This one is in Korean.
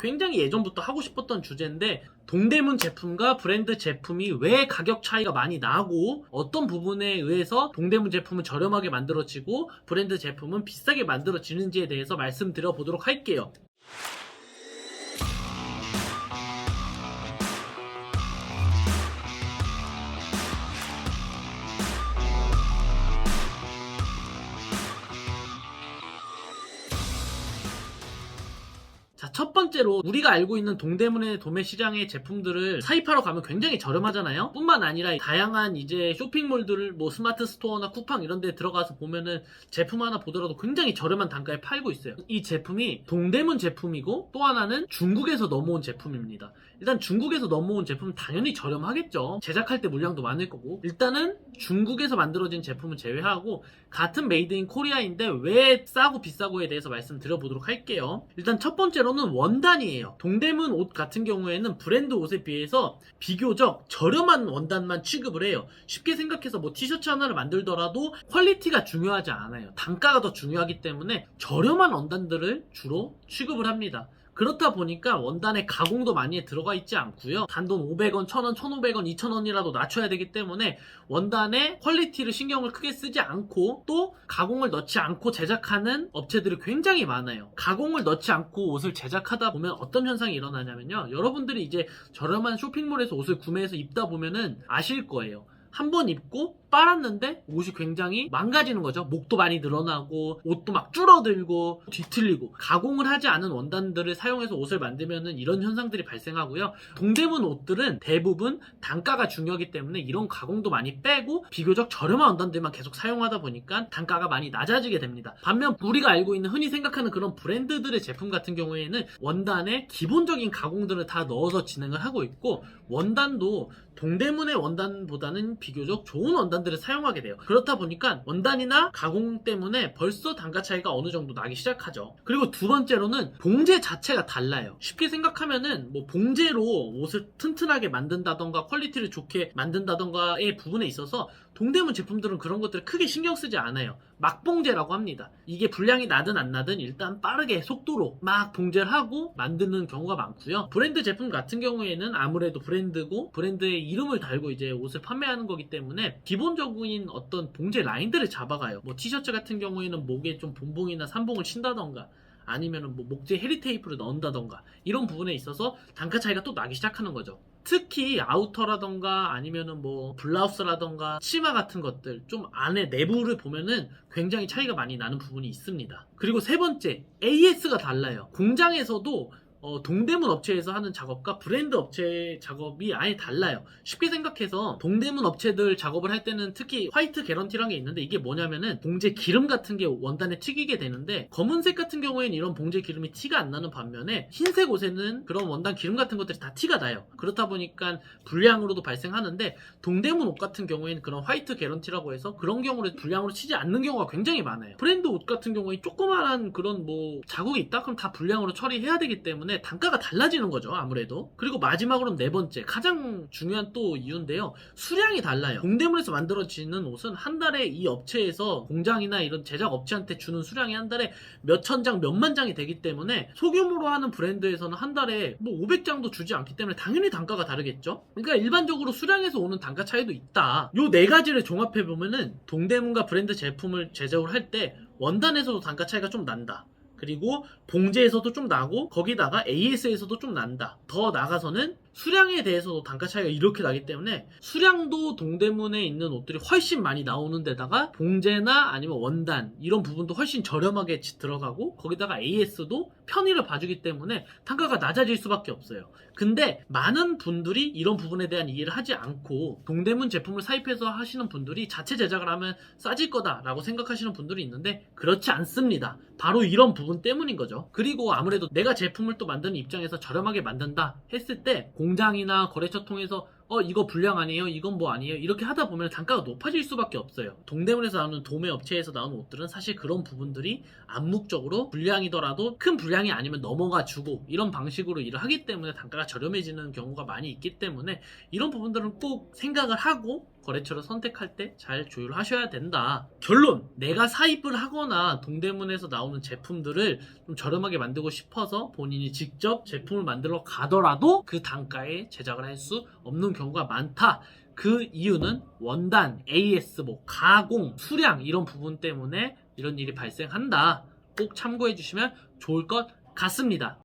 굉장히 예전부터 하고 싶었던 주제인데, 동대문 제품과 브랜드 제품이 왜 가격 차이가 많이 나고 어떤 부분에 의해서 동대문 제품은 저렴하게 만들어지고 브랜드 제품은 비싸게 만들어지는지에 대해서 말씀드려 보도록 할게요. 자, 첫 번째로 우리가 알고 있는 동대문의 도매 시장의 제품들을 사입하러 가면 굉장히 저렴하잖아요. 뿐만 아니라 다양한 이제 쇼핑몰들을 뭐 스마트 스토어나 쿠팡 이런 데 들어가서 보면은 제품 하나 보더라도 굉장히 저렴한 단가에 팔고 있어요. 이 제품이 동대문 제품이고, 또 하나는 중국에서 넘어온 제품입니다. 일단 중국에서 넘어온 제품은 당연히 저렴하겠죠. 제작할 때 물량도 많을 거고. 일단은 중국에서 만들어진 제품은 제외하고 같은 메이드 인 코리아인데 왜 싸고 비싸고에 대해서 말씀드려보도록 할게요. 일단 첫 번째로는 원단이에요. 동대문 옷 같은 경우에는 브랜드 옷에 비해서 비교적 저렴한 원단만 취급을 해요. 쉽게 생각해서 뭐 티셔츠 하나를 만들더라도 퀄리티가 중요하지 않아요. 단가가 더 중요하기 때문에 저렴한 원단들을 주로 취급을 합니다. 그렇다 보니까 원단에 가공도 많이 들어가 있지 않고요. 단돈 500원, 1000원, 1500원, 2000원이라도 낮춰야 되기 때문에 원단의 퀄리티를 신경을 크게 쓰지 않고, 또 가공을 넣지 않고 제작하는 업체들이 굉장히 많아요. 가공을 넣지 않고 옷을 제작하다 보면 어떤 현상이 일어나냐면요, 여러분들이 이제 저렴한 쇼핑몰에서 옷을 구매해서 입다 보면은 아실 거예요. 한 번 입고 빨았는데 옷이 굉장히 망가지는 거죠. 목도 많이 늘어나고 옷도 막 줄어들고 뒤틀리고. 가공을 하지 않은 원단들을 사용해서 옷을 만들면은 이런 현상들이 발생하고요. 동대문 옷들은 대부분 단가가 중요하기 때문에 이런 가공도 많이 빼고 비교적 저렴한 원단들만 계속 사용하다 보니까 단가가 많이 낮아지게 됩니다. 반면 우리가 알고 있는 흔히 생각하는 그런 브랜드들의 제품 같은 경우에는 원단에 기본적인 가공들을 다 넣어서 진행을 하고 있고, 원단도 동대문의 원단보다는 비교적 좋은 원단들을 사용하게 돼요. 그렇다 보니까 원단이나 가공 때문에 벌써 단가 차이가 어느 정도 나기 시작하죠. 그리고 두 번째로는 봉제 자체가 달라요. 쉽게 생각하면은 뭐 봉제로 옷을 튼튼하게 만든다던가 퀄리티를 좋게 만든다던가의 부분에 있어서 동대문 제품들은 그런 것들을 크게 신경 쓰지 않아요. 막 봉제라고 합니다. 이게 분량이 나든 안 나든 일단 빠르게 속도로 막 봉제를 하고 만드는 경우가 많고요. 브랜드 제품 같은 경우에는 아무래도 브랜드고 브랜드의 이름을 달고 이제 옷을 판매하는 거기 때문에 기본적인 어떤 봉제 라인들을 잡아가요. 뭐 티셔츠 같은 경우에는 목에 좀 본봉이나 삼봉을 친다던가, 아니면은 뭐 목재 헤리 테이프를 넣는다던가, 이런 부분에 있어서 단가 차이가 또 나기 시작하는 거죠. 특히 아우터라던가 아니면은 뭐 블라우스라던가 치마 같은 것들 좀 안에 내부를 보면은 굉장히 차이가 많이 나는 부분이 있습니다. 그리고 세 번째, AS가 달라요. 공장에서도 동대문 업체에서 하는 작업과 브랜드 업체 작업이 아예 달라요. 쉽게 생각해서 동대문 업체들 작업을 할 때는 특히 화이트 개런티라는 게 있는데, 이게 뭐냐면은 봉제 기름 같은 게 원단에 튀기게 되는데, 검은색 같은 경우에는 이런 봉제 기름이 티가 안 나는 반면에 흰색 옷에는 그런 원단 기름 같은 것들이 다 티가 나요. 그렇다 보니까 불량으로도 발생하는데, 동대문 옷 같은 경우에는 그런 화이트 개런티라고 해서 그런 경우를 불량으로 치지 않는 경우가 굉장히 많아요. 브랜드 옷 같은 경우에 조그만한 그런 뭐 자국이 있다? 그럼 다 불량으로 처리해야 되기 때문에 단가가 달라지는 거죠, 아무래도. 그리고 마지막으로 네 번째, 가장 중요한 또 이유인데요, 수량이 달라요. 동대문에서 만들어지는 옷은 한 달에 이 업체에서 공장이나 이런 제작 업체한테 주는 수량이 한 달에 몇천 장, 몇만 장이 되기 때문에 소규모로 하는 브랜드에서는 한 달에 뭐 500장도 주지 않기 때문에 당연히 단가가 다르겠죠. 그러니까 일반적으로 수량에서 오는 단가 차이도 있다. 요 네 가지를 종합해 보면은 동대문과 브랜드 제품을 제작을 할 때 원단에서도 단가 차이가 좀 난다. 그리고 봉제에서도 좀 나고 거기다가 AS에서도 좀 난다. 더 나가서는 수량에 대해서도 단가 차이가 이렇게 나기 때문에 수량도 동대문에 있는 옷들이 훨씬 많이 나오는 데다가 봉제나 아니면 원단 이런 부분도 훨씬 저렴하게 들어가고 거기다가 AS도 편의를 봐주기 때문에 단가가 낮아질 수밖에 없어요. 근데 많은 분들이 이런 부분에 대한 이해를 하지 않고 동대문 제품을 사입해서 하시는 분들이 자체 제작을 하면 싸질 거다라고 생각하시는 분들이 있는데 그렇지 않습니다. 바로 이런 부분 때문인 거죠. 그리고 아무래도 내가 제품을 또 만드는 입장에서 저렴하게 만든다 했을 때 공장이나 거래처 통해서 이거 불량 아니에요? 이건 뭐 아니에요? 이렇게 하다 보면 단가가 높아질 수밖에 없어요. 동대문에서 나오는 도매 업체에서 나오는 옷들은 사실 그런 부분들이 암묵적으로 불량이더라도 큰 불량이 아니면 넘어가 주고 이런 방식으로 일을 하기 때문에 단가가 저렴해지는 경우가 많이 있기 때문에 이런 부분들은 꼭 생각을 하고 거래처를 선택할 때 잘 조율하셔야 된다. 결론! 내가 사입을 하거나 동대문에서 나오는 제품들을 좀 저렴하게 만들고 싶어서 본인이 직접 제품을 만들러 가더라도 그 단가에 제작을 할 수 없는 경우가 많다. 그 이유는 원단, AS, 가공, 수량 이런 부분 때문에 이런 일이 발생한다. 꼭 참고해 주시면 좋을 것 같습니다.